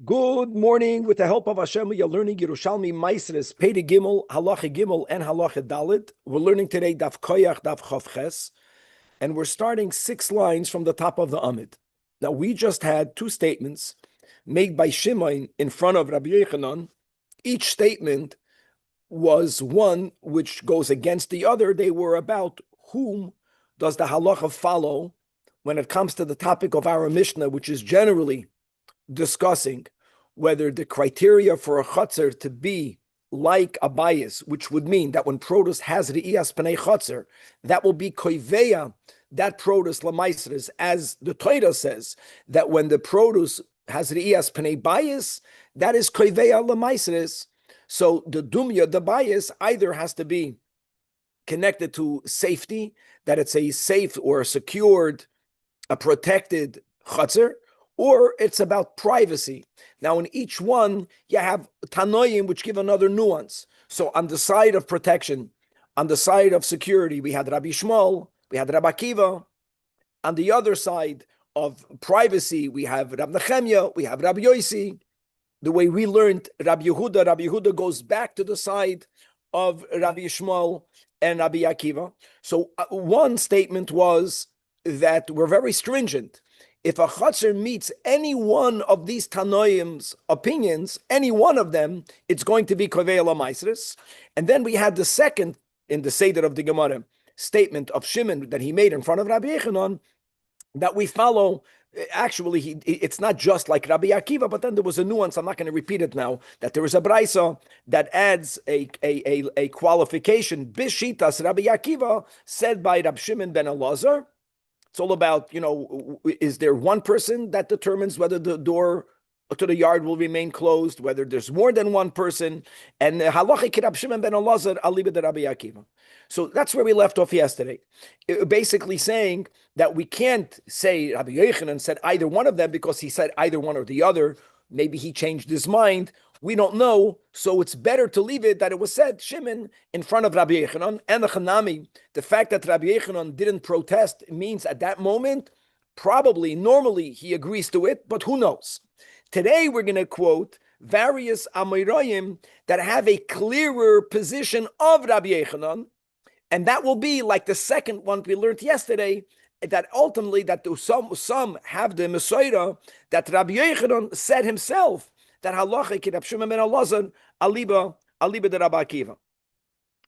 Good morning. With the help of Hashem, we are learning Yerushalmi Maisres, Pei Gimel, Halacha Gimel, and Halacha Dalit. We're learning today Daf Koyach, Daf Chav Ches, and we're starting 6 lines from the top of the Amid. Now, we just had 2 statements made by Shimon in front of Rabbi Yochanan. Each statement was one which goes against the other. They were about whom does the halacha follow when it comes to the topic of our Mishnah, which is generally discussing whether the criteria for a chutzner to be like a bias, which would mean that when produce has re'iyas pnei chutzner, that will be koiveya, that produce lamaisres, as the Torah says, that when the produce has re'iyas pnei bias, that is koiveya lamaisres. So the dumya, the bias, either has to be connected to safety, that it's a safe or a secured, a protected chutzner, or it's about privacy. Now, in each one, you have tanoim, which give another nuance. So on the side of protection, on the side of security, we had Rabbi Shmuel, we had Rabbi Akiva. On the other side of privacy, we have Rabbi Nechemya, we have Rabbi Yosi. The way we learned Rabbi Yehuda goes back to the side of Rabbi Shmuel and Rabbi Akiva. So one statement was that we're very stringent. If a chutzner meets any one of these Tanoim's opinions, any one of them, it's going to be Kovei Lamaisris. And then we had the second, in the Seder of the Gemara, statement of Shimon that he made in front of Rabbi Yochanan, that we follow. Actually, it's not just like Rabbi Akiva, but then there was a nuance. I'm not going to repeat it now. That there is a brisa that adds a qualification. Bishitas Rabbi Akiva, said by Rab Shimon ben Elazar. It's all about, is there one person that determines whether the door to the yard will remain closed, whether there's more than one person, and halacha Rab Shimon ben Elazar aliba de Rabbi Akiva. So that's where we left off yesterday, basically saying that we can't say Rabbi Yochanan said either one of them because he said either one or the other. Maybe he changed his mind. We don't know, so it's better to leave it that it was said Shimon in front of Rabbi Yochanan and the Chanami. The fact that Rabbi Yochanan didn't protest means at that moment, probably, normally he agrees to it, but who knows? Today we're going to quote various Amoraim that have a clearer position of Rabbi Yochanan, and that will be like the second one we learned yesterday, that ultimately that some have the Mesorah that Rabbi Yochanan said himself that halacha Rab Shimon ben Elazar aliba de Rabbi Akiva.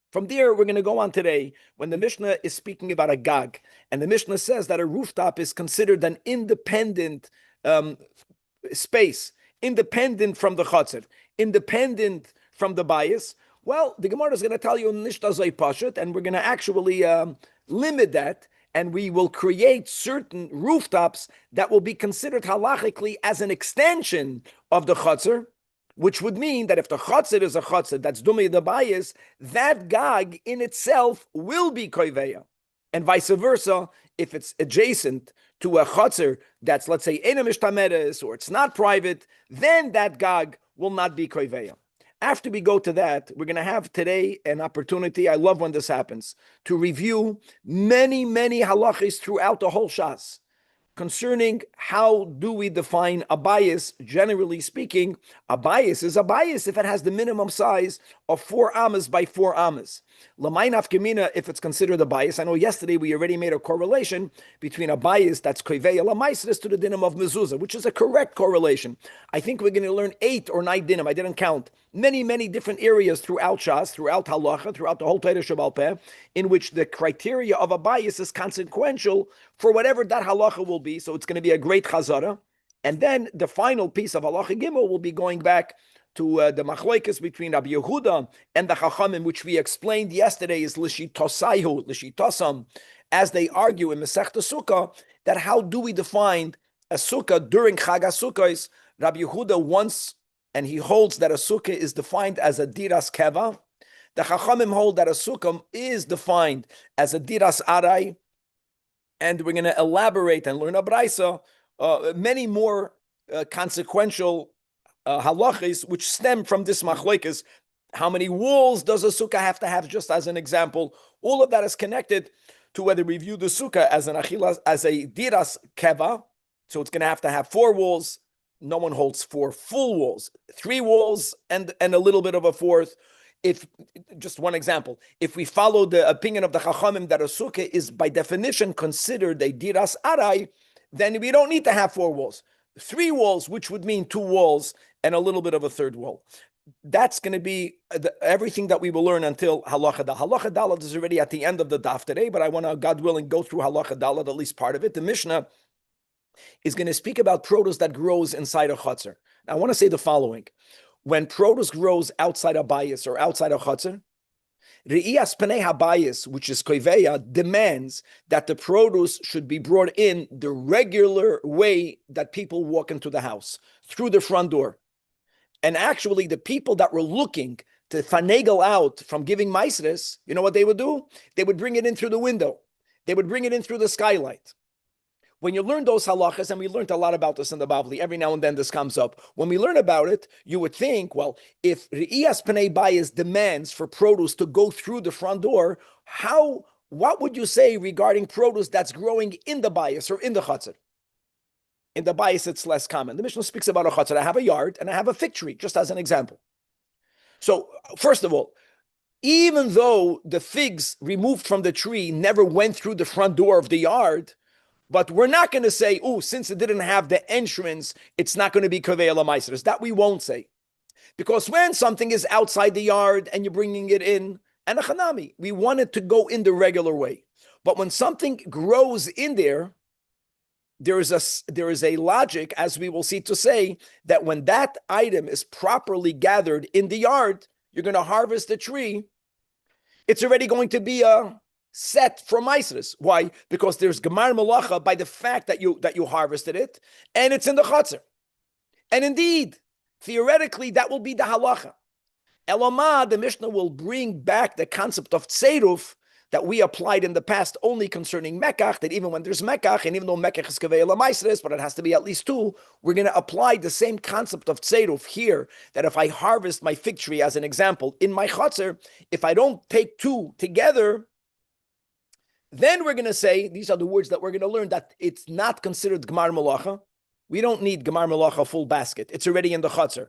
From there, we're going to go on today when the Mishnah is speaking about a gag, and the Mishnah says that a rooftop is considered an independent space, independent from the chutzner, independent from the bias. Well, the Gemara is going to tell you nishta zay pashut, and we're going to actually limit that, and we will create certain rooftops that will be considered halachically as an extension of the chutzner, which would mean that if the chutzner is a chutzner that's dumei the bias, that gag in itself will be koiveya, and vice versa. If it's adjacent to a chutzner that's, let's say, ena mishtameres, or it's not private, then that gag will not be koiveya. After we go to that, we're going to have today an opportunity, I love when this happens, to review many halachis throughout the whole Shas concerning how do we define a bias. Generally speaking, a bias is a bias if it has the minimum size of 4 amas by 4 amas. L'may nafka if it's considered a bias. I know yesterday we already made a correlation between a bias that's koiveya l'maisres to the dinim of mezuzah, which is a correct correlation. I think we're going to learn 8 or 9 dinim. I didn't count. Many different areas throughout Shas, throughout Halacha, throughout the whole Torah Shebal Peh, in which the criteria of a bias is consequential for whatever that Halacha will be. So it's going to be a great Chazara. And then the final piece of Halacha Gimel will be going back to the machlokes between Rabbi Yehuda and the Chachamim, which we explained yesterday is L'shitosam, as they argue in Masechta Sukkah, that how do we define a Sukkah during Chag HaSukkos. Rabbi Yehuda wants, and he holds that a sukkah is defined as a diras keva. The Chachamim hold that a sukkah is defined as a diras arai, and we're going to elaborate and learn a brisa, many more consequential halachis which stem from this machlokes. How many walls does a sukkah have to have? Just as an example, all of that is connected to whether we view the sukkah as an achilas, as a diras keva. So it's going to have 4 walls, no one holds 4 full walls, 3 walls and a little bit of a fourth. If just one example, if we follow the opinion of the Chachamim that a sukkah is by definition considered a diras arai, then we don't need to have 4 walls. 3 walls, which would mean 2 walls and a little bit of a third wall. That's going to be everything that we will learn until halacha daled. Halacha daled is already at the end of the daf today, but I want to, God willing, go through halacha daled, at least part of it. The Mishnah is going to speak about produce that grows inside a chutzner. Now, I want to say the following. When produce grows outside a bayis or outside a chutzner, Re'iyas Penei HaBayis, which is koiveya, demands that the produce should be brought in the regular way that people walk into the house, through the front door. And actually, the people that were looking to finagle out from giving maisres, you know what they would do? They would bring it in through the window. They would bring it in through the skylight. When you learn those halachas, and we learned a lot about this in the Bavli, every now and then this comes up. When we learn about it, you would think, well, if Re'iyas Penei Bayis demands for produce to go through the front door, what would you say regarding produce that's growing in the bayis or in the chutzner? In the bayis, it's less common. The Mishnah speaks about a chutzner. I have a yard and I have a fig tree, just as an example. So, first of all, even though the figs removed from the tree never went through the front door of the yard, but we're not going to say, oh, since it didn't have the entrance, it's not going to be kaveh l'maisros. That we won't say. Because when something is outside the yard and you're bringing it in, and a chanami, we want it to go in the regular way. But when something grows in there, there is a logic, as we will see, to say that when that item is properly gathered in the yard, you're going to harvest the tree, it's already going to be a set for maisros. Why? Because there's gemar malacha by the fact that you harvested it, and it's in the chutzner. And indeed, theoretically, that will be the halacha. Elama, the Mishnah will bring back the concept of tzeiruf that we applied in the past only concerning mekach, that even when there's mekach, and even though mekach is kaveh l'maisros, but it has to be at least 2, we're going to apply the same concept of tzeiruf here, that if I harvest my fig tree, as an example, in my chutzner, if I don't take 2 together, then we're going to say, these are the words that we're going to learn, that it's not considered gemar malacha. We don't need gemar malacha full basket. It's already in the chutzner.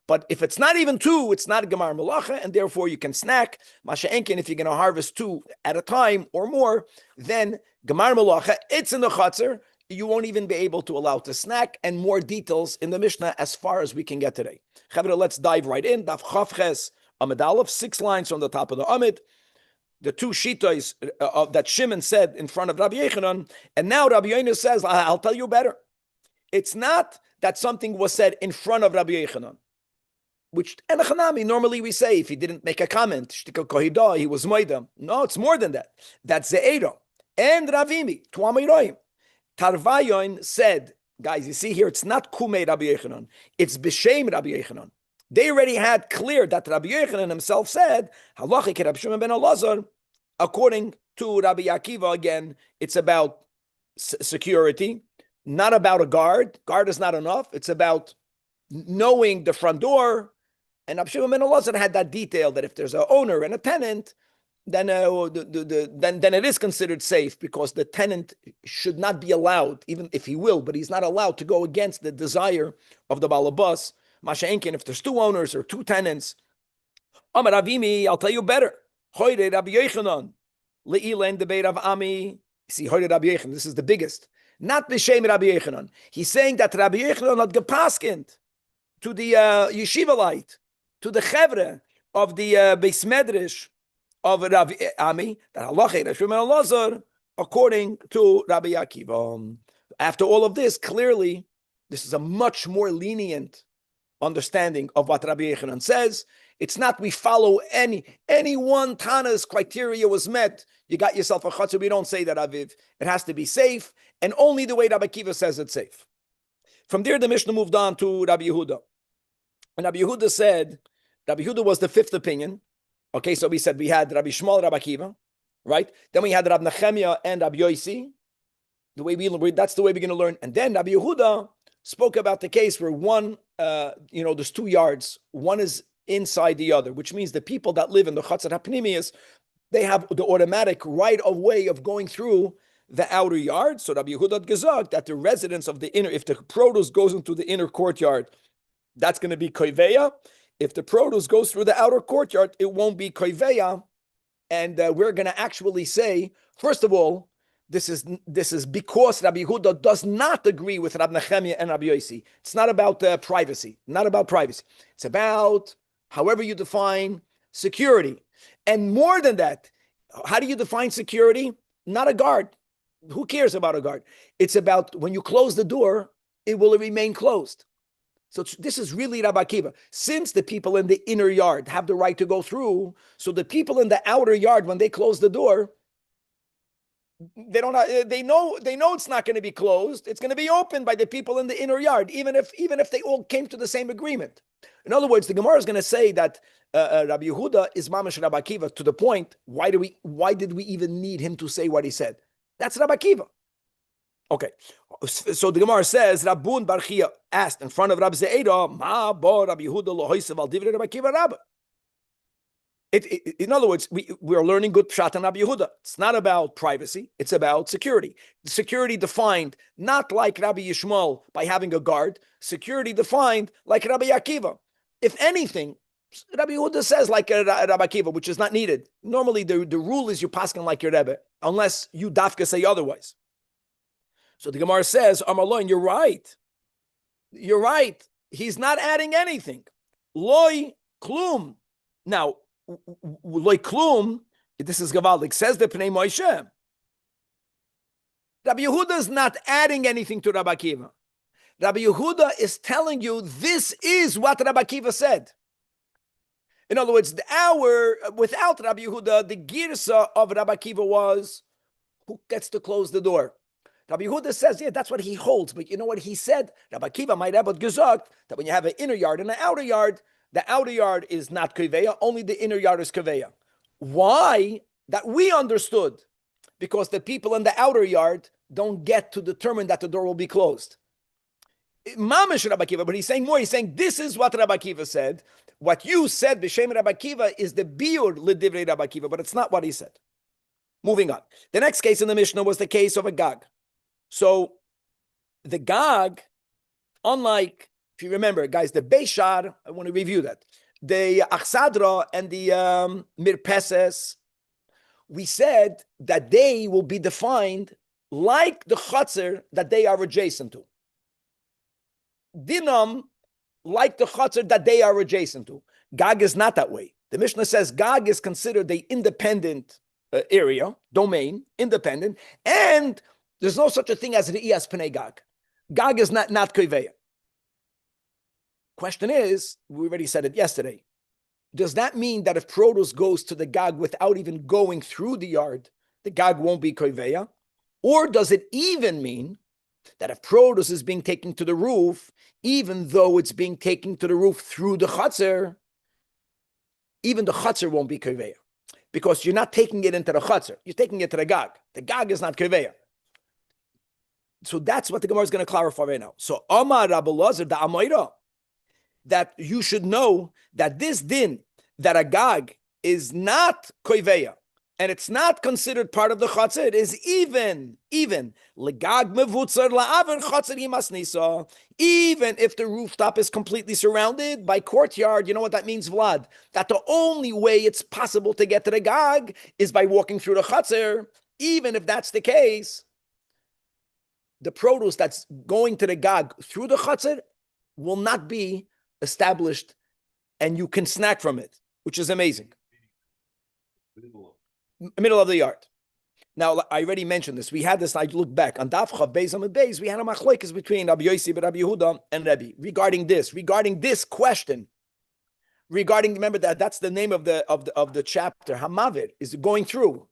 But if it's not even 2, it's not gemar malacha, and therefore you can snack. Masha enkin, if you're going to harvest 2 at a time or more, then gemar malacha, it's in the chutzner. You won't even be able to allow to snack, and more details in the Mishnah as far as we can get today. Chavra, let's dive right in. Daf Chavches Amid Aleph, 6 lines from the top of the Amid. The 2 shitos that Shimon said in front of Rabbi Yechanan, and now Rabbi Yoina says, I'll tell you better. It's not that something was said in front of Rabbi Yechanan, which, and Hanami, normally we say, if he didn't make a comment, he was moida. No, it's more than that. That's Ze'ero. And Ravimi, Tuamiroim. Tarvayon said, guys, you see here, it's not Kumei Rabbi Yechanan, it's B'Shem Rabbi Yechanan. They already had clear that Rabbi Yechanan himself said, Halachi Rabbi Shimon ben Elazar. According to Rabbi Akiva, again, it's about security, not about a guard. Guard is not enough. It's about knowing the front door. And Rabbi Shimon ben Elazar had that detail that if there's an owner and a tenant, then it is considered safe, because the tenant should not be allowed, even if he will, but he's not allowed to go against the desire of the balabas. Masha'enkin, if there's 2 owners or 2 tenants. Amar Avimi, I'll tell you better. Hoyre Rabbi Yechanan, le'ilen debate of Ami. See, Hoyre Rabbi Yechanan, this is the biggest. Not B'Shem Rabbi Yechanan. He's saying that Rabbi Yechanan had gepaskint to the yeshivalite, to the chevre of the Beis Medrash of Rabbi Ami, that halacha Rabbi Shimon ben Elazar, according to Rabbi Akiva. After all of this, clearly, this is a much more lenient understanding of what Rabbi Yechanan says. It's not we follow any one Tana's criteria was met, you got yourself a chutzner. We don't say that, Aviv. It has to be safe, and only the way Rabbi Akiva says it's safe. From there, the Mishnah moved on to Rabbi Yehuda. And Rabbi Yehuda said, Rabbi Yehuda was the 5th opinion. Okay, so we said we had Rabbi Shmuel, Rabbi Akiva, right? Then we had Rabbi Nechemia and Rabbi Yosi. That's the way we're going to learn. And then Rabbi Yehuda spoke about the case where one, there's 2 yards. One is inside the other, which means the people that live in the Chatzar HaPnimiyos, they have the automatic right of way of going through the outer yard. So Rabbi Yehuda had gesagt that the residents of the inner, if the produce goes into the inner courtyard, that's going to be koiveya. If the produce goes through the outer courtyard, it won't be koiveya. And we're going to actually say, first of all, this is because Rabbi Yehuda does not agree with Rabbi Nechemia and Rabbi Yossi. It's not about privacy. Not about privacy. It's about however you define security. And more than that, how do you define security? Not a guard. Who cares about a guard? It's about when you close the door, it will remain closed. So this is really Rabbi Akiva. Since the people in the inner yard have the right to go through, so the people in the outer yard, when they close the door, they don't. They know it's not going to be closed. It's going to be opened by the people in the inner yard, even if they all came to the same agreement. In other words, the Gemara is going to say that Rabbi Yehuda is mamash Rabbi Akiva to the point. Why did we even need him to say what he said? That's Rabbi Akiva. Okay, so the Gemara says Rabbun Bar Chia asked in front of Rabbi Ze'eda, Ma bo Rabbi Yehuda lo hoisev al divrei Rabbi Akiva Rabba. In other words, we're learning good pshat and Rabbi Yehuda. It's not about privacy; it's about security. Security defined not like Rabbi Yishmael by having a guard. Security defined like Rabbi Akiva. If anything, Rabbi Yehuda says like Rabbi Akiva, which is not needed. Normally, the rule is you paskin like your Rebbe, unless you dafka say otherwise. So the Gemara says, Amarloin, you're right. You're right. He's not adding anything. Loi klum. Now, loi klum, this is Gavaldik, says the Pnei Moshe. Rabbi Yehuda is not adding anything to Rabbi Akiva. Rabbi Yehuda is telling you this is what Rabbi Akiva said. In other words, without Rabbi Yehuda, the girsa of Rabbi Akiva was, who gets to close the door? Rabbi Yehuda says, yeah, that's what he holds. But you know what he said? Rabbi Akiva might have gesagt that when you have an inner yard and an outer yard, the outer yard is not kaveya, only the inner yard is kaveya. Why? That we understood. Because the people in the outer yard don't get to determine that the door will be closed. Mamish Rabbi Akiva, but he's saying more. He's saying, this is what Rabbi Akiva said. What you said, B'Shem Rabbi Akiva, is the biur l'divrei Rabbi Akiva, but it's not what he said. Moving on. The next case in the Mishnah was the case of a gag. So the gag, unlike, if you remember, guys, the Beishar, I want to review that. The Achsadra and the Mirpeses, we said that they will be defined like the Chatzar that they are adjacent to. Dinam, like the Chatzar that they are adjacent to. Gag is not that way. The Mishnah says Gag is considered the independent area, domain, independent, and there's no such a thing as Re'iyas Pnei Gag. Gag is not Koiveya. Question is, we already said it yesterday, does that mean that if produce goes to the Gag without even going through the yard, the Gag won't be Koiveya? Or does it even mean that if produce is being taken to the roof, even though it's being taken to the roof through the Chatzar, even the Chatzar won't be Koiveya? Because you're not taking it into the Chatzar, you're taking it to the Gag. The Gag is not Koiveya. So that's what the Gemara is going to clarify right now. So Amar Rabbi Lazar da Amoira, that you should know that this din, that a gag is not koiveya, and it's not considered part of the chatzar, it is even legag mevutzar la'aver chatzar himasnisa. Even if the rooftop is completely surrounded by courtyard, you know what that means, Vlad? That the only way it's possible to get to the gag is by walking through the chatzar. Even if that's the case, the produce that's going to the gag through the chatzar will not be established, and you can snack from it, which is amazing. Middle of the yard. Now, I already mentioned this. We had this, I look back, on Daf Chav Beis Amud Beis, we had a machlokes between Rabbi Yossi, Rabbi Yehuda, and Rabbi regarding this question, remember that's the name of the chapter, Hamavir, is going through.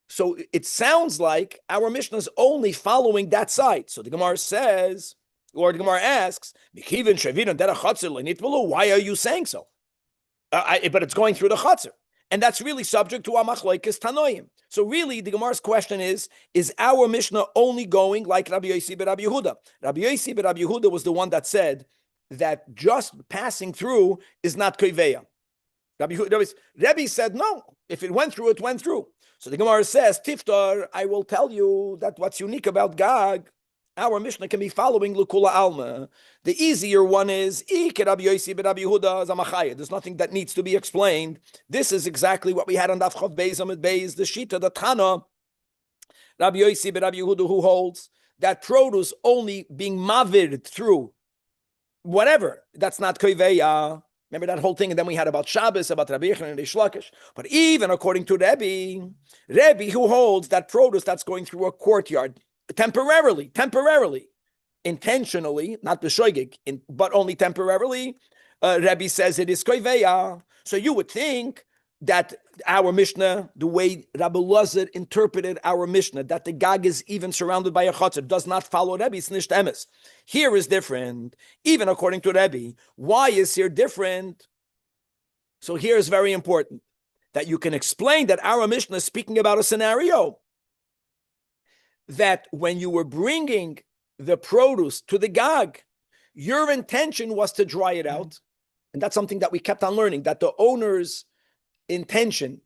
So it sounds like our Mishnah is only following that side. So the Gemara says, or the Gemara asks, why are you saying so? But it's going through the Chatzar. And that's really subject to Amachlokes Tanoim. So really, the Gemara's question is our Mishnah only going like Rabbi Yossi ben Rabbi Yehuda? Rabbi Yossi ben Rabbi Yehuda was the one that said that just passing through is not koiveya. Rabbi said, no, if it went through, it went through. So the Gemara says, Tiftar, I will tell you that what's unique about Gag, our Mishnah can be following Lukula Alma. The easier one is, there's nothing that needs to be explained. This is exactly what we had on Daf Chav Beis Amud Beis, the Shita, the Tana, Rabbi Yosi ben Rabbi Yehuda, who holds that produce only being mavid through whatever, that's not koiveya. Remember that whole thing, and then we had about Shabbos, about Rabbi Yechon and Reish Lakish. But even according to Rabbi who holds that produce that's going through a courtyard, temporarily, intentionally, not b'shoigig, but only temporarily, Rabbi says it is koiveya. So you would think that our Mishnah, the way Rabbi Lazar interpreted our Mishnah, that the Gag is even surrounded by a chutzner, does not follow Rabbi. It's nisht emes. Here is different, even according to Rabbi. Why is here different? So here is very important, that you can explain that our Mishnah is speaking about a scenario that when you were bringing the produce to the Gag, your intention was to dry it out. And that's something that we kept on learning, that the owner's intention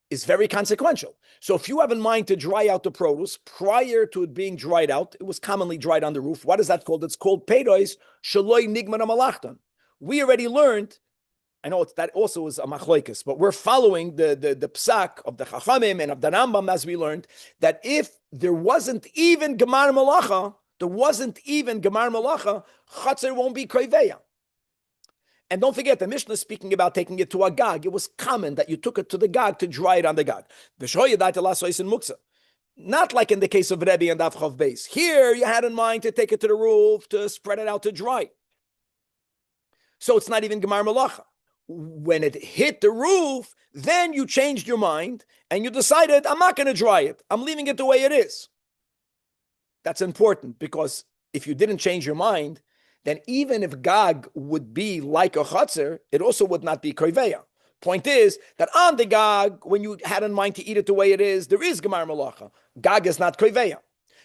is very consequential. So if you have in mind to dry out the produce prior to it being dried out, it was commonly dried on the roof. What is that called? It's called peiros shaloi nigman malachtan. We already learned, I know that also is a machloikis, but we're following the psak of the Chachamim and of the Rambam, as we learned, that if there wasn't even gemar malacha, chatzar won't be koiveya. And don't forget, the Mishnah is speaking about taking it to a Gag. It was common that you took it to the Gag to dry it on the Gag. Not like in the case of Rebbe and Daf Chav Beis. Here, you had in mind to take it to the roof, to spread it out to dry. So it's not even Gemar Malacha. When it hit the roof, then you changed your mind and you decided, I'm not going to dry it. I'm leaving it the way it is. That's important, because if you didn't change your mind, then even if Gag would be like a chutzner, it also would not be koiveya. Point is that on the Gag, when you had in mind to eat it the way it is, there is gemar malacha. Gag is not koiveya.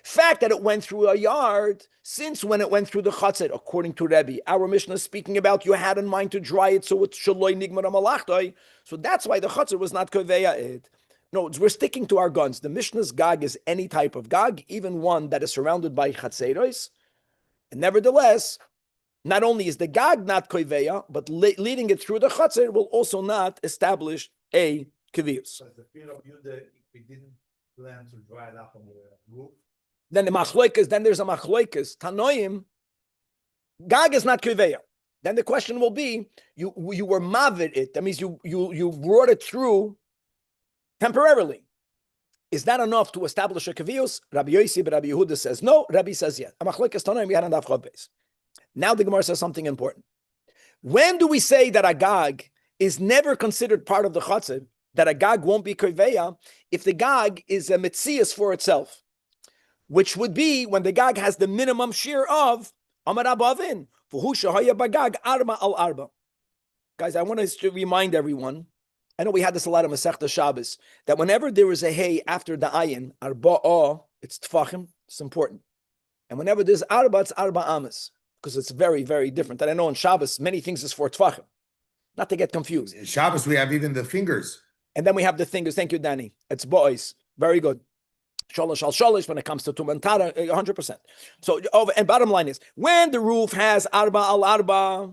Fact that it went through a yard, since when it went through the chutzner, according to Rebbe, our Mishnah is speaking about you had in mind to dry it so it's shaloi nigmar malachtoi. So that's why the chutzner was not koiveya. No, we're sticking to our guns. The Mishnah's Gag is any type of Gag, even one that is surrounded by chatzeros. And nevertheless, not only is the Gag not koiveya, but leading it through the chatzir will also not establish a kaviyus. But the fear of you that if we didn't plan to dry it up on the roof, then there's a machloikas, tanoim, Gag is not koiveya. Then the question will be, you were mavid it. That means you brought it through temporarily. Is that enough to establish a kaviyus? Rabbi Yosi ben Rabbi Yehuda says no. Rabbi says yes. A machloikas tanoim we had on Daf Chav Beis. Now the Gemara says something important. When do we say that a Gag is never considered part of the chatzir, that a Gag won't be koiveya, if the Gag is a metzias for itself, which would be when the Gag has the minimum shear of Amar Abavin, V'hu shehaya bagag arba al arba. Guys, I want to remind everyone, I know we had this a lot of Masechta Shabbos, that whenever there is a hay after the ayin, arba'ah, it's tfachim, it's important. And whenever there's arba, it's arba amas, because it's very, very different. And I know on Shabbos, many things is for tfachim. Not to get confused. in Shabbos, we have even the fingers. And then we have the fingers. Thank you, Danny. It's boys. Very good. Sholosh al sholosh when it comes to tumantara, 100%. So, and bottom line is, when the roof has arba al arba,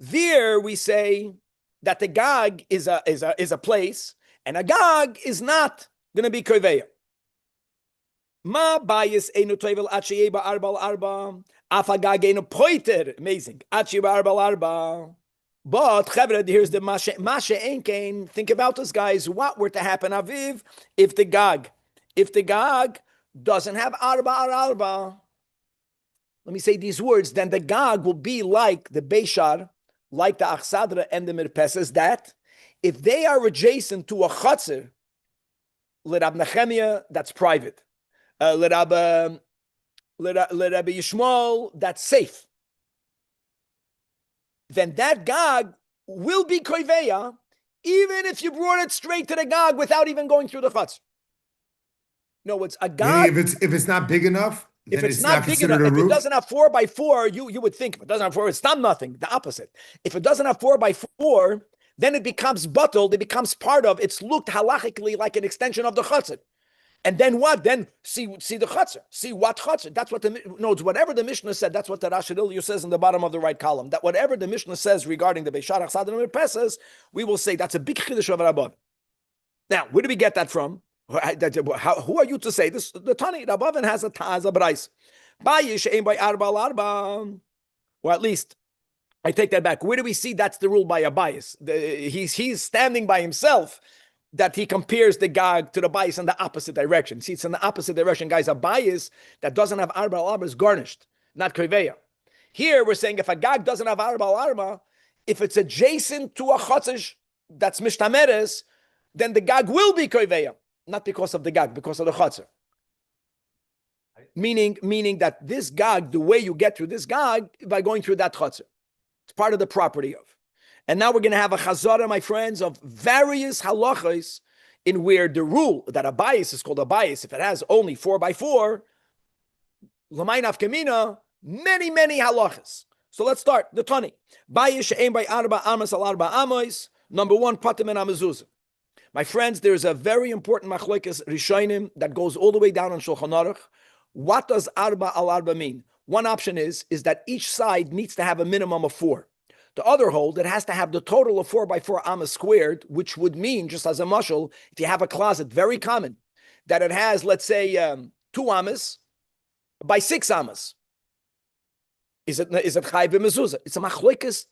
there we say that the Gag is a place, and a Gag is not going to be koiveya. Ma bayis einu toivel achiyeh ba arba al arba, afa Gag einu poiter. Amazing. Achiyeh ba arba al arba. But Chevra, here's the mashe enkein. Think about this, guys. What were to happen, Aviv, if the Gag doesn't have arba al arba? Let me say these words. Then the Gag will be like the Beishar, like the Achsadra and the Mirpeses, that if they are adjacent to a chatzir, l'Rab Nechemia, that's private. L'Rabbi Yishmael, that's safe. Then that Gag will be koiveya, even if you brought it straight to the Gag without even going through the chatzir. No, it's a Gag. Maybe if it's not big enough, If then it's not big enough, considered a if it roof? doesn't have 4x4, you would think if it doesn't have 4, it's not nothing. The opposite. If it doesn't have 4x4, then it becomes bottled. It becomes part of. It's looked halachically like an extension of the chutzner. And then what? Then see the chutzner. See what chutzner. That's what whatever the Mishnah said. That's what the Rashi Ilyu says in the bottom of the right column. That whatever the Mishnah says regarding the Beisharach Sadar and Pesas, we will say that's a big chiddush of Rabbi. Now, where do we get that from? Who are you to say this? The Tani Rabbavan has a brais. Or at least, I take that back. Where do we see that's the rule by a bias? He's standing by himself that he compares the gag to the bias in the opposite direction. See, it's in the opposite direction, guys. A bias that doesn't have arba al arba is garnished, not kriveya. Here we're saying if a gag doesn't have arba al arba, if it's adjacent to a chotzish that's mishtameres, then the gag will be kriveya, not because of the gag, because of the chotzer. Meaning that this gag, the way you get through this gag, by going through that chotzer. It's part of the property of. And now we're going to have a chazara, my friends, of various halachas in where the rule that a bias is called a bias, if it has only 4x4, l'may nafkamina, many halachas. So let's start the Tani. Bias she'ein by arba amas al arba amos. Number one, patim and amazuzah. My friends, there's a very important machlokes rishonim that goes all the way down on Shulchan Aruch. What does arba al arba mean? One option is that each side needs to have a minimum of 4. The other hold, it has to have the total of 4x4 amas squared, which would mean, just as a mushal, if you have a closet, very common, that it has, let's say, 2 amas by 6 amas. Is it chayv b'mezuzah? It's a machlokes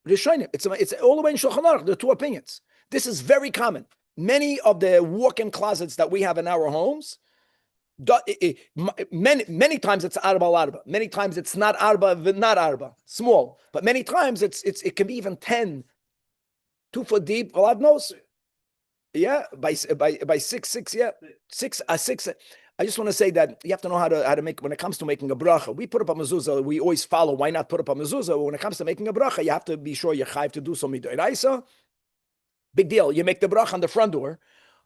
rishonim. It's all the way in Shulchan Aruch. There are 2 opinions. This is very common. Many of the walk-in closets that we have in our homes, many times it's arba al arba. Many times it's not arba, not arba, small. But many times it can be even 10, 2 foot deep. God knows. Yeah, by 6, yeah, 6. I just want to say that you have to know how to make, when it comes to making a bracha. We put up a mezuzah. We always follow. Why not put up a mezuzah? When it comes to making a bracha, you have to be sure you're chayv to do so midoraisa. Big deal. You make the bracha on the front door.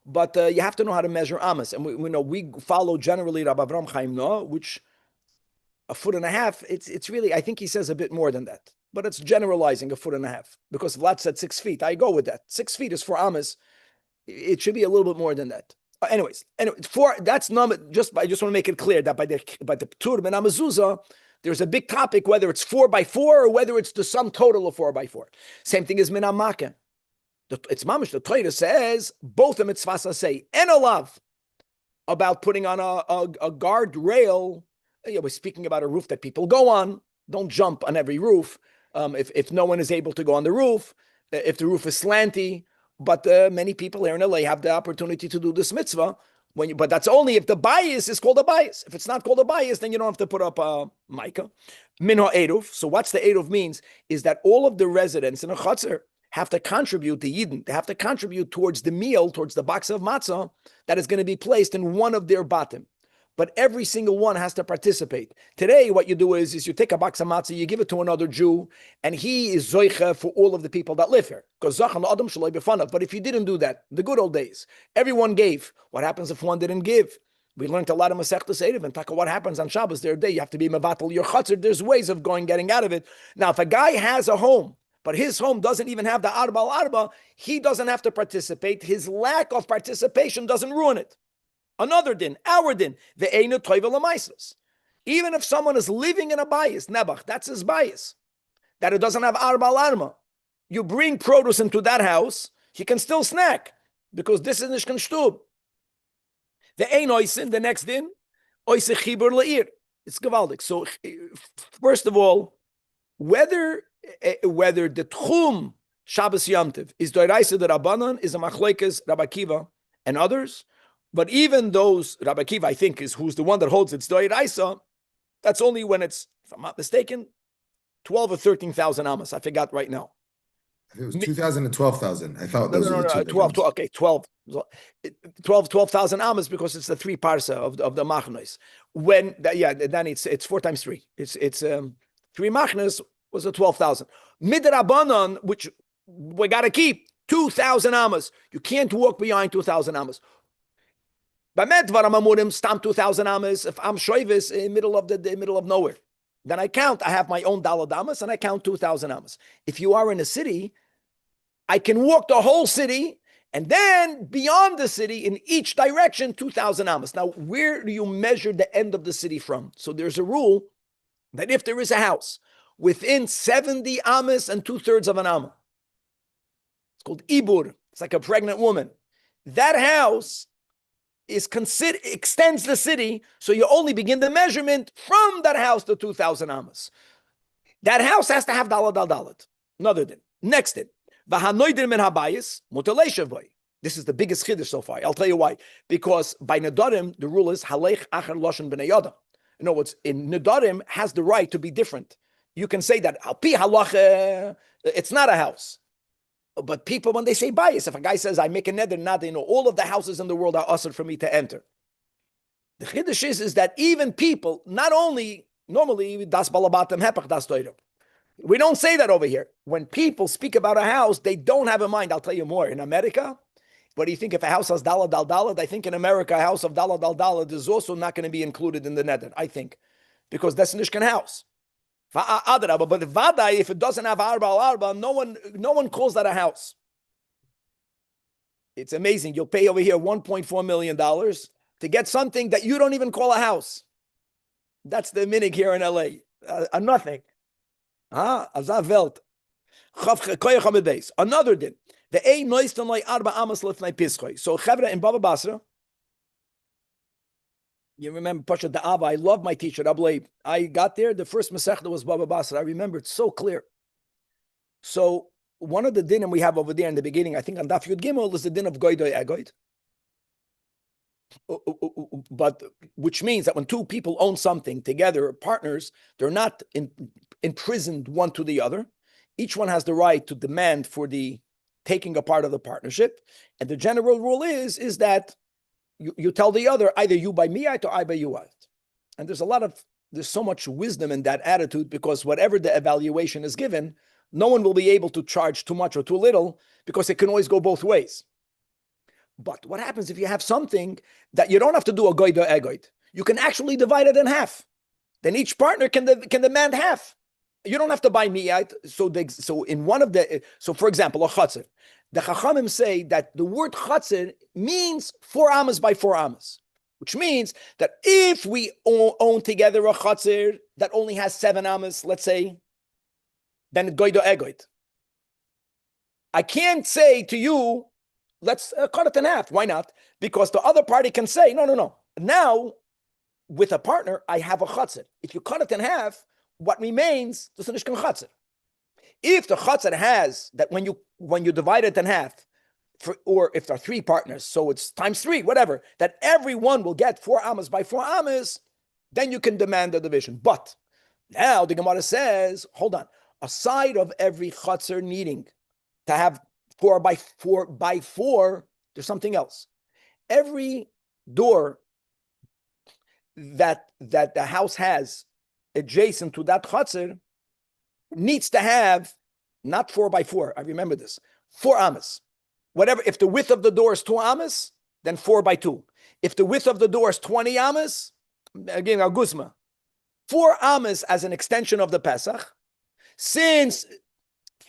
But you have to know how to measure amas, and we follow generally Rabbi Avram Chaim Noah, which 1.5 feet. It's really, I think he says a bit more than that, but it's generalizing 1.5 feet because Vlad said 6 feet. I go with that. 6 feet is for amas. It should be a little bit more than that. Anyway, for that's number. I just want to make it clear that by the Ptur ben Amazuzah, there's a big topic whether it's 4x4 or whether it's the sum total of 4x4. Same thing as min hamaka. It's mamish. The Torah says both the mitzvahs say and a love about putting on a guard rail. We're speaking about a roof that people go on. Don't jump on every roof. If no one is able to go on the roof, if the roof is slanty, but many people here in LA have the opportunity to do this mitzvah. But that's only if the bias is called a bias. If it's not called a bias, then you don't have to put up a mica. Minha eruv. So what's the eruv means is that all of the residents in a chutzner have to contribute to Yidden. They have to contribute towards the meal, towards the box of matzah that is going to be placed in one of their batim. But every single one has to participate. Today, what you do is you take a box of matzah, you give it to another Jew, and he is zoicha for all of the people that live here. Because zachan adam shaloi b'fanav. But if you didn't do that, the good old days, everyone gave. What happens if one didn't give? We learned a lot of Masechtas Erev and talk what happens on Shabbos. Their day, you have to be mevatel your chutzner. There's ways of getting out of it. Now, if a guy has a home, but his home doesn't even have the arba al arba, he doesn't have to participate. His lack of participation doesn't ruin it. Another din, our din, the einu toivel amaisas. Even if someone is living in a bias, nebach, that's his bias, that it doesn't have arba al arba. You bring produce into that house, he can still snack because this is nishkan shtub. The ein oisin, the next din, oise chibur leir. It's gewaldig. So first of all, whether the tchum Shabbos Yom Tov is doiraisa the Rabbanan is a machlekes Rabbi Akiva and others, but even those Rabbi Akiva I think is who's the one that holds it's doiraisa. That's only when it's, if I'm not mistaken, 12 or 13,000 amas. I forgot right now. It was 2,000 and 12,000. I thought those were the two 12, okay, 12,000 amas because it's the 3 parsa of the machnos. When then it's 4 times 3. It's 3 machnos was a 12,000. Midrabanan, which we got to keep 2,000 amas. You can't walk behind 2,000 amas. Bamet varam amurim stam 2,000 amas. If I'm shoivis in middle of the middle of nowhere, then I count. I have my own dalad amas and I count 2,000 amas. If you are in a city, I can walk the whole city. And then beyond the city, in each direction, 2,000 amas. Now, where do you measure the end of the city from? So there's a rule that if there is a house within 70 amas and 2/3 of an amma, it's called ibur. It's like a pregnant woman. That house extends the city, so you only begin the measurement from that house to 2,000 amas. That house has to have dalad al dalad. Another din. Next din. This is the biggest chiddush so far. I'll tell you why. Because by Nedarim, the rule is halech acher loshen b'nei yada. In other words, in Nedarim has the right to be different. You can say that al pi halach, it's not a house. But people, when they say bias, if a guy says, I make a neder, not, all of the houses in the world are usher for me to enter. The chiddush is that even people, not only, normally, das balabatim hepach das toirim. We don't say that over here. When people speak about a house, they don't have in mind. I'll tell you more. In America, what do you think if a house has dalad al dalad? I think in America, a house of dalad al dalad is also not going to be included in the neder, I think. Because that's a nishkan house. But vadai, if it doesn't have arba al arba, no one calls that a house. It's amazing. You'll pay over here $1.4 million to get something that you don't even call a house. That's the minig here in LA. Nothing. Another din. The a noiston loy arba amas lifnei pischoi. So Chevra in Baba Basra, you remember Pasha Da'ava, I love my teacher, Rabbi. I got there, the first Masechta was Baba Basra. I remember it so clear. So one of the dinim we have over there in the beginning, I think on Daf Yud Gimel, is the din of goydoi agoid. But which means that when two people own something together, partners, they're not imprisoned one to the other. Each one has the right to demand for the taking a part of the partnership. And the general rule is that you tell the other, either you buy me out or I buy you out. And there's so much wisdom in that attitude, because whatever the evaluation is given, no one will be able to charge too much or too little, because it can always go both ways. But what happens if you have something that you don't have to do a goyd or egoid? You can actually divide it in half. Then each partner can demand half. You don't have to buy me out. So in one of the, so for example, a chatzir. The Chachamim say that the word chatzir means 4 amas by 4 amas, which means that if we own together a chatzir that only has 7 amas, let's say, then it goyd or egoid. I can't say to you, let's cut it in half. Why not? Because the other party can say, no. Now, with a partner, I have a chatzir. If you cut it in half, what remains is a nishkan chatzir. If the chatzir has that when you divide it in half, or if there are 3 partners, so it's times 3, whatever, that everyone will get 4 amas by 4 amas, then you can demand the division. But now the Gemara says, hold on, aside of every chatzir needing to have 4 by 4 by 4, there's something else. Every door that the house has adjacent to that chatzir needs to have not 4 by 4. I remember this. 4 amas. Whatever. If the width of the door is 2 amas, then 4 by 2. If the width of the door is 20 amas, again, a guzma. 4 amas as an extension of the Pesach. Since,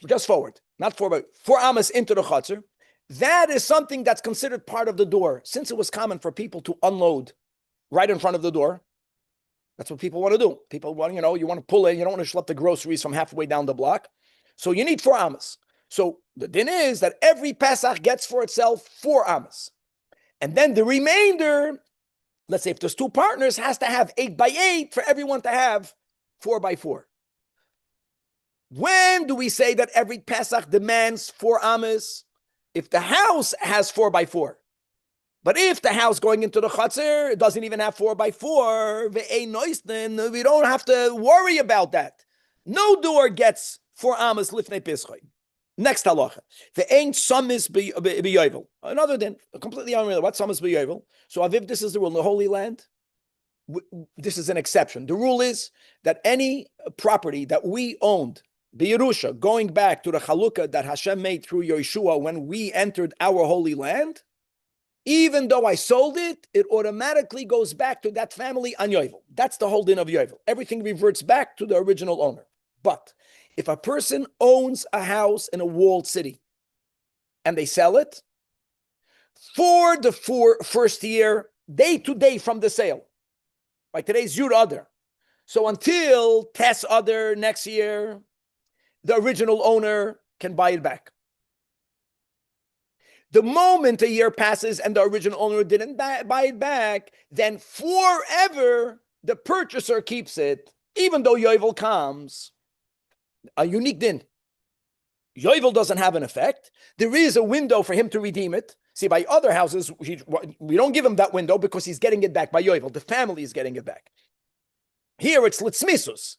just forward, not 4 by 4 amas into the chatzir, that is something that's considered part of the door. Since it was common for people to unload right in front of the door, that's what people want to do. People want, you want to pull in. You don't want to schlep the groceries from halfway down the block. So you need 4 amas. So the din is that every Pesach gets for itself 4 amas. And then the remainder, let's say if there's 2 partners, has to have 8 by 8 for everyone to have 4 by 4. When do we say that every Pesach demands 4 amas? If the house has 4 by 4. But if the house going into the chatzir, it doesn't even have 4 by 4, then we don't have to worry about that. No door gets 4 amas lifnei pischoi. Next halacha. Ve'ein samis b'yovel. Another din, completely unrelated. What samis b'yovel? So aviv, this is the rule in the Holy Land. This is an exception. The rule is that any property that we owned, B'Yerusha, going back to the chalukah that Hashem made through Yeshua when we entered our Holy Land, Even though I sold it, it automatically goes back to that family on Yovel. That's the whole din of Yovel. Everything reverts back to the original owner. But if a person owns a house in a walled city and they sell it, for the first year, day to day from the sale, like today's Yud Adar. So until Tes Adar next year, the original owner can buy it back. The moment a year passes and the original owner didn't buy it back, then forever the purchaser keeps it, even though Yovel comes. A unique din. Yovel doesn't have an effect. There is a window for him to redeem it. See, by other houses, we don't give him that window because he's getting it back by Yovel. The family is getting it back. Here it's litzmisus.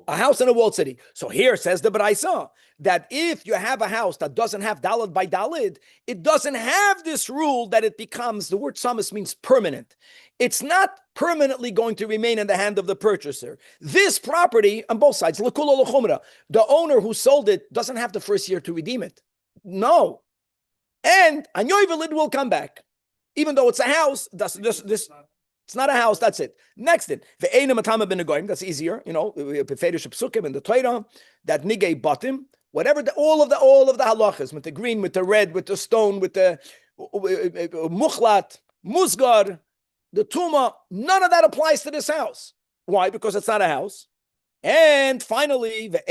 A house in a walled city. So here says the Baraisa that if you have a house that doesn't have dalid by dalid, it doesn't have this rule that it becomes, the word samus means permanent. It's not permanently going to remain in the hand of the purchaser. This property on both sides, the owner who sold it doesn't have the first year to redeem it. No. And on Yovel it will come back. Even though it's a house, it's not a house, that's it. Next thing, that's easier, you know, Peferish Psukim in the Torah, that Nigei Batim, whatever, all of the halachas, with the green, with the red, with the stone, with the muchlat, musgar, the tuma, none of that applies to this house. Why? Because it's not a house. And finally, when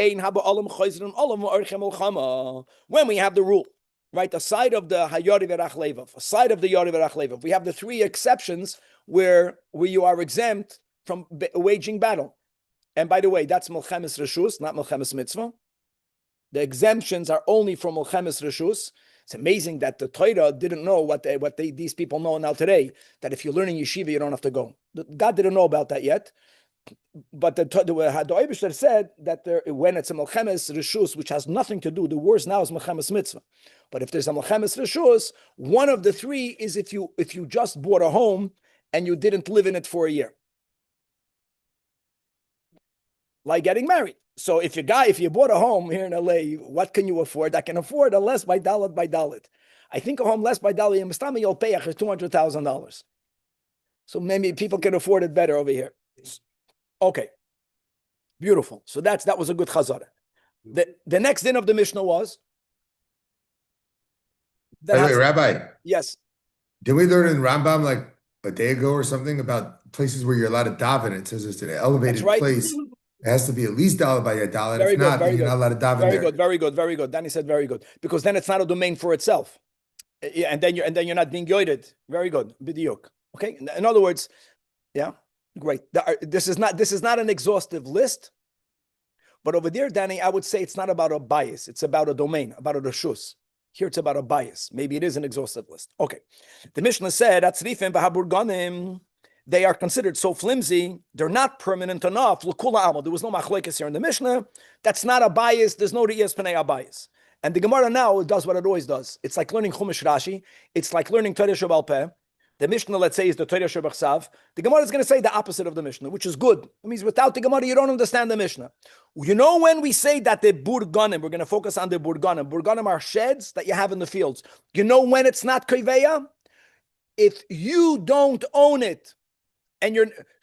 we have the rule, right, aside of the Hayari Verach Levav, aside of the Yari Verach Levav, we have the three exceptions where you are exempt from waging battle. And by the way, that's Melchemes Reshus, not Melchemes Mitzvah. The exemptions are only from Melchemes Reshus. It's amazing that the Torah didn't know what these people know now today, that if you're learning yeshiva, you don't have to go. God didn't know about that yet. But the Eibishter said that when it's a Melchemes Reshus, which has nothing to do, the worst now is Melchemes Mitzvah. But if there's a Melchemes Reshus, one of the three is if you just bought a home and you didn't live in it for a year. Like getting married. So if you bought a home here in LA, what can you afford? I can afford a less by dalit. I think a home less by dalit, you'll pay is $200,000. So maybe people can afford it better over here. Okay. Beautiful. So that was a good chazara. The next din of the Mishnah was. By the way, Rabbi. Yes. Did we learn in Rambam like a day ago or something about places where you're allowed to daven? It says it's an elevated place. It has to be at least dollar by a dollar. If not, then you're not allowed to daven there. Very good. Danny said very good. Because then it's not a domain for itself. Yeah, and then you're not being yoided. Very good. B'diuk. Okay. In other words, yeah, great. This is not an exhaustive list. But over there, Danny, I would say it's not about a bias. It's about a domain, about a reshus. Here it's about a bias. Maybe it is an exhaustive list. Okay. The Mishnah said, they are considered so flimsy, they're not permanent enough. There was no machlekes here in the Mishnah. That's not a bias. There's no riyas pnei bias. And the Gemara now does what it always does. It's like learning Chumash Rashi. It's like learning Torah Shebal Peh. The Mishnah, let's say, is the Torah Shebachsav. The Gemara is going to say the opposite of the Mishnah, which is good. It means without the Gemara, you don't understand the Mishnah. You know when we say that the burganim, we're going to focus on the burganim. Burganim are sheds that you have in the fields. You know when it's not koiveya? If you don't own it,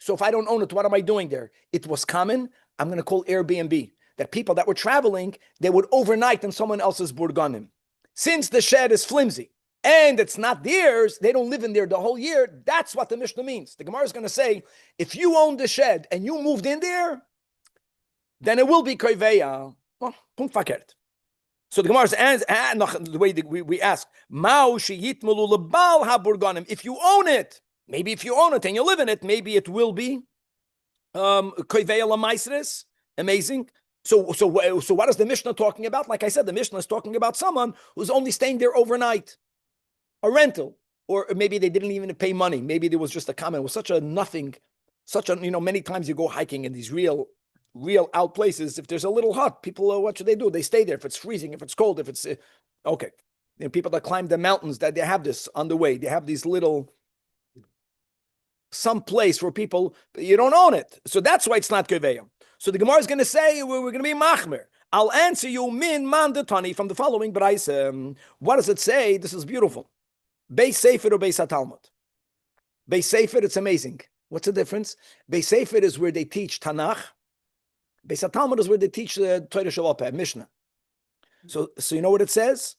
so if I don't own it, what am I doing there? It was common. I'm going to call Airbnb. That people that were traveling, they would overnight in someone else's burganim. Since the shed is flimsy, and it's not theirs, they don't live in there the whole year. That's what the Mishnah means. The Gemara is going to say, if you own the shed and you moved in there, then it will be koiveya. Oh, punkt fakert. So the Gemara is the way that we ask, if you own it, maybe if you own it and you live in it, maybe it will be koiveya lamaisres. Amazing. So what is the Mishnah talking about? Like I said, the Mishnah is talking about someone who's only staying there overnight. A rental, or maybe they didn't even pay money. Maybe there was just a comment. It was such a nothing, many times you go hiking in these real out places. If there's a little hut, people, what should they do? They stay there if it's freezing, if it's cold, if it's, okay. People that climb the mountains, that they have this on the way. They have these little, some place where people, you don't own it. So that's why it's not Keveya. So the Gemara is going to say, we're going to be machmer. I'll answer you min mandatani from the following Braisa. What does it say? This is beautiful. Beis Sefer or Beis Talmud? Beis Sefer, it's amazing. What's the difference? Beis Sefer is where they teach Tanakh. Beis Talmud is where they teach the Torah Shabbat, Mishnah. So you know what it says?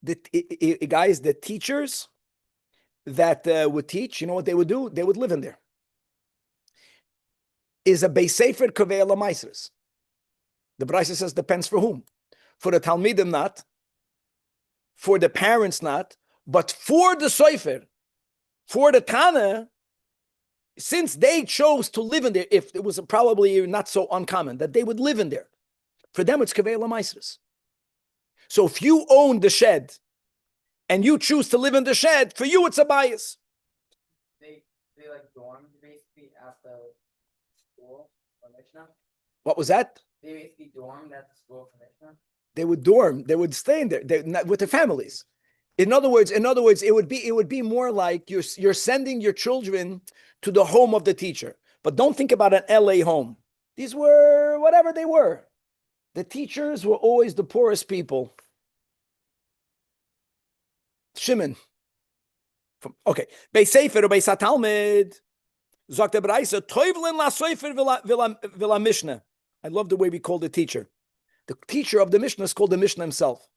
Guys, the teachers that would teach, you know what they would do? They would live in there. Is a Beis Sefer Kaveh Lamaisres? The Braisa says depends for whom. For the Talmidim not, for the parents not, but for the Sefer, for the Tana, since they chose to live in there, if it was probably not so uncommon that they would live in there, for them it's Kaveh Lamaisres. So if you own the shed and you choose to live in the shed, for you it's a bias. They like dorm basically after school for Mishnah. What was that? They basically dormed at the school for Mishnah. They would dorm. They would stay in there with their families. In other words, it would be more like you're sending your children to the home of the teacher. But don't think about an LA home. These were whatever they were. The teachers were always the poorest people. Shimon. Okay. Beis Sefer or Beis Talmud. Sagt der Braisa, Teuvlen la Sefer v'la Mishnah. I love the way we call the teacher. The teacher of the Mishnah is called the Mishnah himself.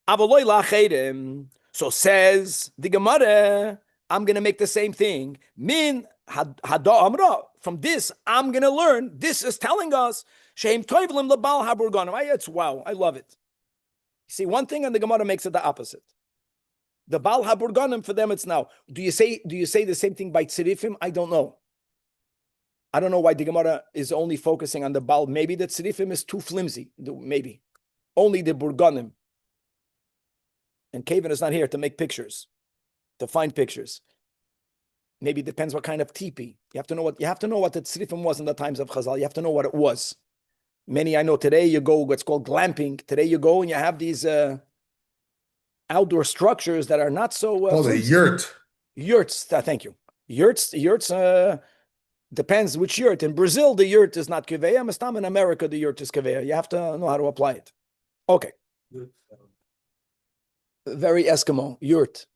Avaloi la'chedim. So says the Gemara, I'm going to make the same thing. Min hada amra. From this, I'm going to learn. This is telling us, Sheim toivlim lebal haburganim. It's wow. I love it. You see one thing, and the Gemara makes it the opposite. The Baal Haburganim, for them, it's now. Do you say the same thing by Tzirifim? I don't know. I don't know why the Gemara is only focusing on the Baal. Maybe the Tzirifim is too flimsy. Maybe. Only the Burganim. And Kevin is not here to make pictures, to find pictures. Maybe it depends what kind of tipi. You have to know what the Tzirifim was in the times of Chazal. You have to know what it was. Many I know today you go, what's called glamping. Today you go and you have these outdoor structures that are not so. Oh, the yurt. Yurts. Thank you. Yurts. Depends which yurt. In Brazil, the yurt is not kiveya. Mastam in America, the yurt is kiveya. You have to know how to apply it. Okay. Very Eskimo yurt.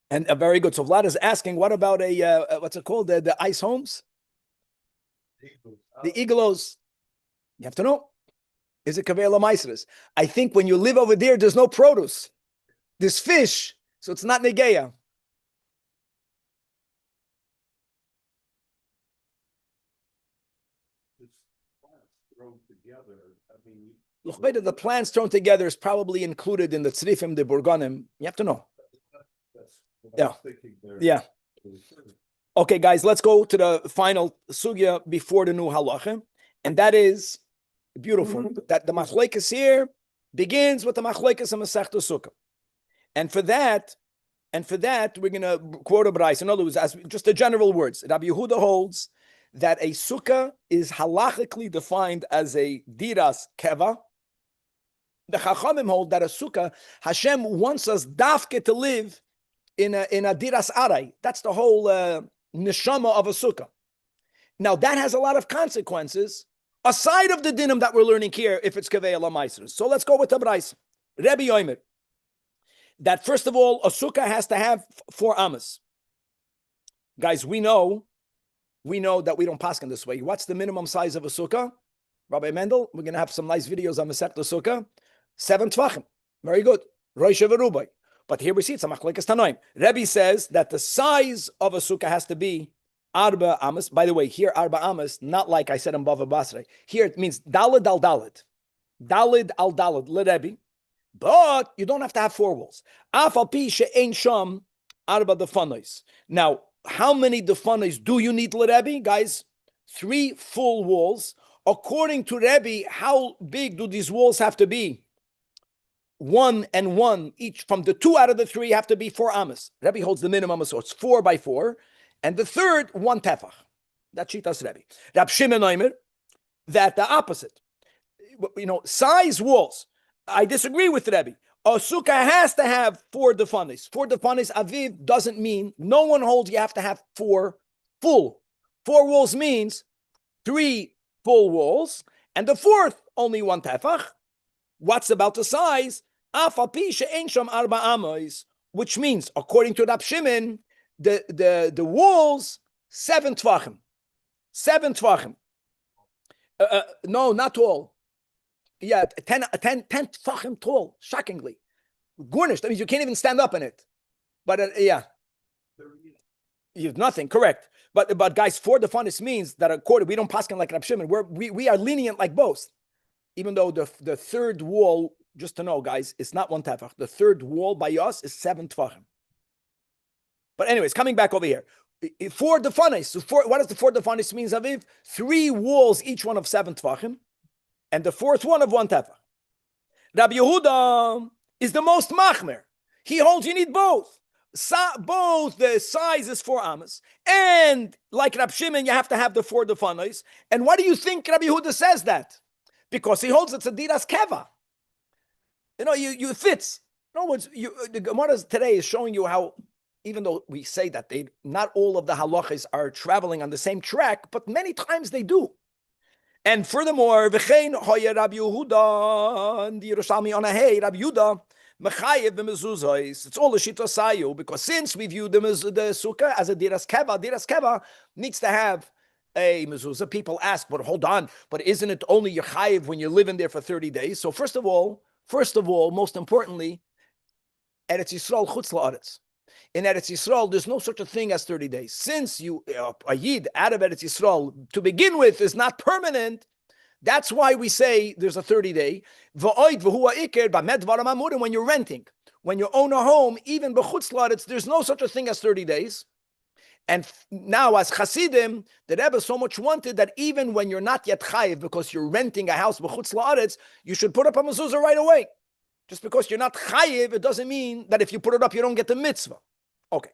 And very good. So Vlad is asking, what about what's it called? The ice homes? The igloos. You have to know. Is it kaveh lamaisres? I think when you live over there, there's no produce. There's fish, so it's not negeya. The plants thrown together is probably included in the tzrifim, the burganim. You have to know. Yeah. Okay, guys, let's go to the final sugya before the new halacha, and that is beautiful. That the machlekes here begins with the machlekes and Masechta Sukkah, and for that, we're going to quote a Braisa. In other words, as just the general words, Rabbi Yehuda holds that a sukkah is halachically defined as a diras keva. The Chachamim hold that a sukkah, Hashem wants us dafke to live in a diras aray. That's the whole neshama of a sukkah. Now that has a lot of consequences aside of the dinim that we're learning here. If it's kaveh lamaisros, so let's go with the Braisa. Rebbe Yomer, that first of all, a sukkah has to have 4 amas. Guys, we know that we don't paskin this way. What's the minimum size of a sukkah? Rabbi Mendel, we're going to have some nice videos on Masechta Sukkah. 7 tvachim. Very good. Rosh V'Rubai. But here we see it's a machlekes tanoim. Rebbe says that the size of a sukkah has to be arba amas. By the way, here arba amas, not like I said in Bava Basra. Here it means dalid al dalid. Dalid al dalid. Rebbe. But you don't have to have 4 walls. Afal pi she'ein sham arba defanos. Now, how many defanos do you need, Rebbe? Guys, 3 full walls. According to Rebbe, how big do these walls have to be? 1 and 1 each. From the 2 out of the 3 have to be 4 amas. Rebbe holds the minimum, so it's 4 by 4, and the third 1 tefach. That's shitas Rebbe. Rab Shimon Omer, that the opposite. Size walls. I disagree with Rebbe. A sukkah has to have 4 defanis. 4 defanis aviv doesn't mean, no one holds you have to have 4 full. 4 walls means 3 full walls, and the fourth only 1 tefach. What's about the size? Which means, according to Rab Shimon, the walls 7 tvachim. 7 tvachim. No, not tall. Yeah, 10 tvachim tall. Shockingly, garnished. That means you can't even stand up in it. But yeah, you have nothing. Correct. But guys, for the funnest means that according we don't paskin like Rab Shimon. We are lenient like both. Even though the third wall, just to know, guys, it's not 1 tefach. The third wall by us is 7 tvachim. But anyways, coming back over here. For the funnest, what does the for the funnest means, Aviv? 3 walls, each one of 7 tvachim, and the fourth one of 1 tefach. Rabbi Yehuda is the most machmer. He holds you need both. Both the size is 4 amas, and like Rab Shimon, you have to have the for the funnest. And why do you think Rabbi Yehuda says that? Because he holds it's a diras keva. You know, you fits. In other words, the Gemara today is showing you how, even though we say that not all of the halachas are traveling on the same track, but many times they do. And furthermore, v'chein hoya Rabbi Yehuda and the Yerushalmi on a hey Rabbi Yehuda mechayev b'mezuzos. It's all a shita sayu, because since we view the sukkah as a diras keva needs to have a mezuzah. People ask, but hold on, but isn't it only your chayiv when you live in there for 30 days? So first of all, most importantly, Eretz Yisrael chutz la'aretz. In Eretz Yisrael, there's no such a thing as 30 days. Since you a yid out of Eretz Yisrael to begin with is not permanent, that's why we say there's a 30-day. When you're renting, when you own a home, even b'chutz la'aretz, there's no such a thing as 30 days. And now, as Hasidim, the Rebbe so much wanted that even when you're not yet chayiv, because you're renting a house b'chutz la'aretz, you should put up a mezuzah right away. Just because you're not chayiv, it doesn't mean that if you put it up, you don't get the mitzvah. Okay.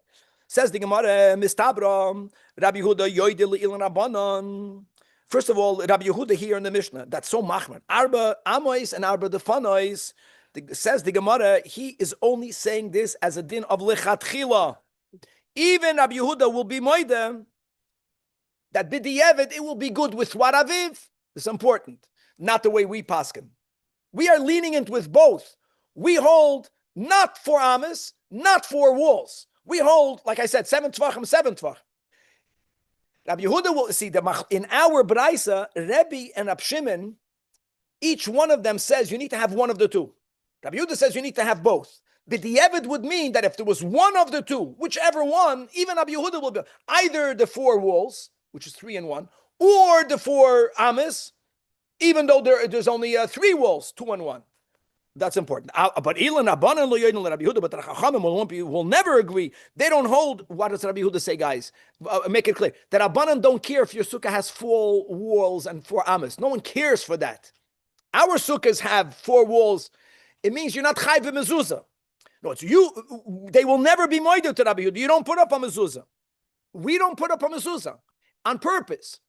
Says the Gemara, Mistabra, Rabbi Yehuda, Yoidil Ilan Rabbanon. First of all, Rabbi Yehuda here in the Mishnah, that's so machman. Arba Amois and Arba Defanois. Says the Gemara, he is only saying this as a din of lechatchila. Even Rabbi Yehuda will be moide that b'di'evet it will be good with what Aviv. It's important, not the way we paskin. We are lenient with both. We hold not 4 amas, not 4 walls. We hold, like I said, 7 tvachim, 7 tvachim. Rabbi Yehuda will see in our Braisa, Rebbe and Rab Shimon, each one of them says you need to have one of the two. Rabbi Yehuda says you need to have both. B'di'evet would mean that if there was one of the two, whichever one, even Rabbi Yehuda will be either the 4 walls, which is 3 and 1, or the 4 amas, even though there's only 3 walls, 2 and 1. That's important. But Ilan Abanan lo yoyin Rabbi Yehuda, but the Chachamim will never agree. They don't hold. What does Rabbi Yehuda say, guys? Make it clear that Abanan don't care if your sukkah has 4 walls and 4 amas. No one cares for that. Our sukkahs have 4 walls. It means you're not chayv mezuzah. No, it's you. They will never be moided to Rabbi Yehuda. You don't put up a mezuzah. We don't put up a mezuzah on purpose.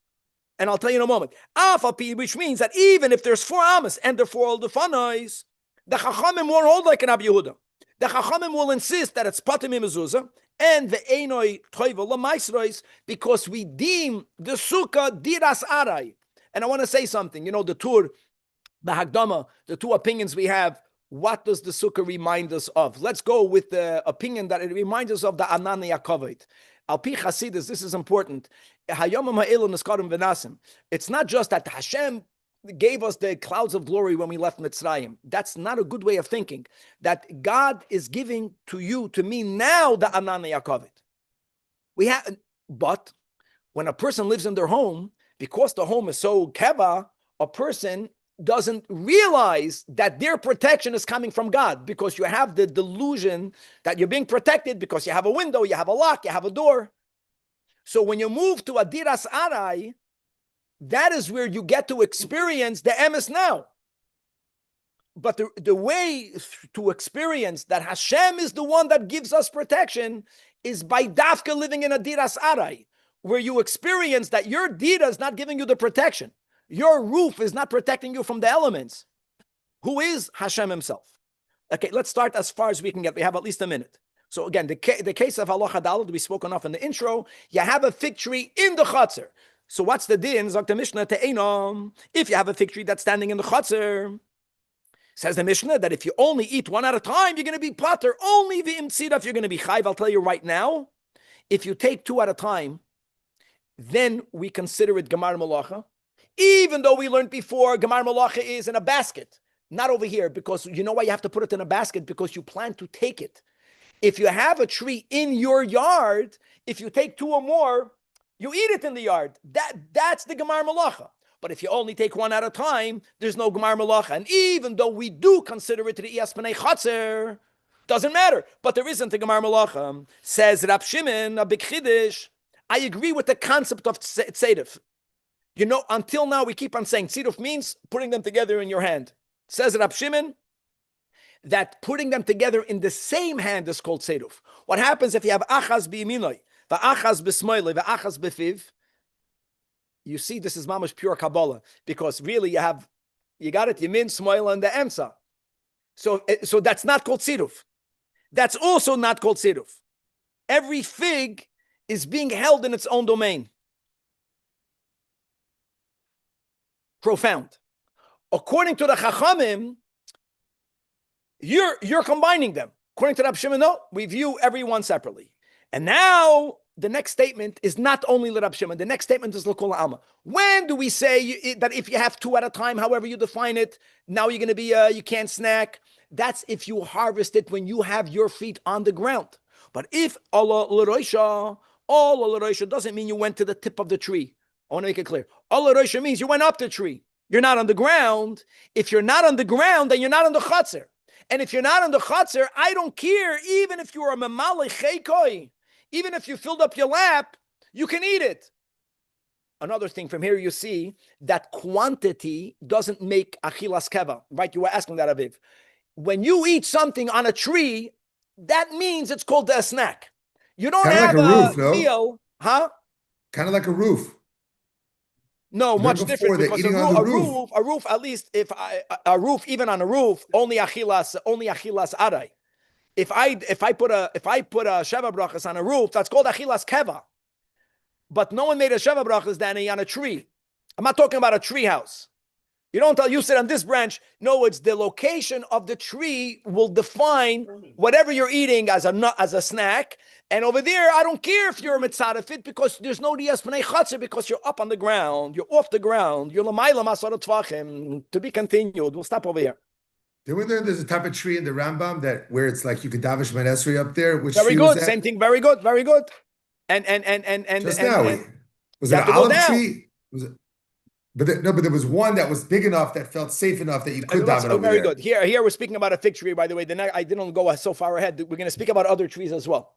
And I'll tell you in a moment. Afapi, which means that even if there's 4 amas and the 4 oldefanais, the Chachamim won't hold like an Rabbi Yehuda. The Chachamim will insist that it's patim mezuzah and the einoi toivel lamaisrois, because we deem the sukkah diras arai. And I want to say something. You know, the Tur, the Hagdama, the 2 opinions we have. What does the sukkah remind us of? Let's go with the opinion that it reminds us of the Anani Yakovit. Al pi Chasidus, this is important. It's not just that Hashem gave us the clouds of glory when we left Mitzrayim. That's not a good way of thinking. That God is giving to you, to me now, the Anani Yakovit. But when a person lives in their home, because the home is so keva, a person doesn't realize that their protection is coming from God, because you have the delusion that you're being protected because you have a window, you have a lock, you have a door. So when you move to a diras arai, that is where you get to experience the emes now. But the way to experience that Hashem is the one that gives us protection is by dafka living in a diras arai, where you experience that your dira is not giving you the protection. Your roof is not protecting you from the elements. Who is Hashem himself? Okay, let's start as far as we can get. We have at least a minute. So again, the case of halacha daled, we spoke enough in the intro. You have a fig tree in the chutzner. So what's the din? Sagt the Mishnah te'enom. If you have a fig tree that's standing in the chutzner, says the Mishnah that if you only eat one at a time, you're going to be pater. Only the imtzidaf you're going to be chayv. I'll tell you right now, if you take two at a time, then we consider it gemar malacha. Even though we learned before, gemar malacha is in a basket, not over here, because you know why you have to put it in a basket? Because you plan to take it. If you have a tree in your yard, if you take two or more, you eat it in the yard. That's the gemar malacha. But if you only take one at a time, there's no gemar malacha. And even though we do consider it to the iyas b'nei chatzer, doesn't matter. But there isn't a gemar malacha. Says Rab Shimon, a big chiddush. I agree with the concept of tzedif. You know, until now we keep on saying tzedif means putting them together in your hand. Says Rab Shimon that putting them together in the same hand is called tzedif. What happens if you have achaz biyiminoi, va'achaz b'smoiloi, va'achaz b'fiv? You see, this is mamash pure Kabbalah, because really you got it, Yamin, Smoil, and the Emsa. So that's not called tzedif. That's also not called tzedif. Every fig is being held in its own domain. Profound. According to the Chachamim, you're combining them. According to Rab Shimon, no, we view every one separately. And now the next statement is not only Rab Shimon. The next statement is L'kol Alma. When do we say that if you have two at a time, however you define it, now you're going to be you can't snack? That's if you harvest it when you have your feet on the ground. But if Allah l'roisha, all l'roisha doesn't mean you went to the tip of the tree. I want to make it clear. All l'roisha means you went up the tree. You're not on the ground. If you're not on the ground, then you're not on the chutzner. And if you're not on the chutzner, I don't care. Even if you're a memale cheikoi, even if you filled up your lap, you can eat it. Another thing from here, you see that quantity doesn't make achilas keva, right? You were asking that, Aviv. When you eat something on a tree, that means it's called a snack. You don't have like a roof, meal, huh? Kind of like a roof. No, much different, because a roof, at least if a roof, even on a roof, only achilas aray. If I put a sheva brachas on a roof, that's called achilas keva. But no one made a sheva brachas, Danny, on a tree. I'm not talking about a tree house. You don't tell you sit on this branch. No, it's the location of the tree will define whatever you're eating as a snack. And over there, I don't care if you're a mitzvah fit, because there's no diyas b'nei chatzir, because you're up on the ground, you're off the ground, you're l'mayla masarot tvachim. To be continued. We'll stop over here. Then we learned there's a type of tree in the Rambam where it's like you could davish manesri up there. Which very good. Same thing. Very good. Very good. And just now, was it an olive tree? Was it? But there was one that was big enough that felt safe enough that you could daven over very there. good. Here we're speaking about a fig tree, by the way. I didn't go so far ahead. We're going to speak about other trees as well.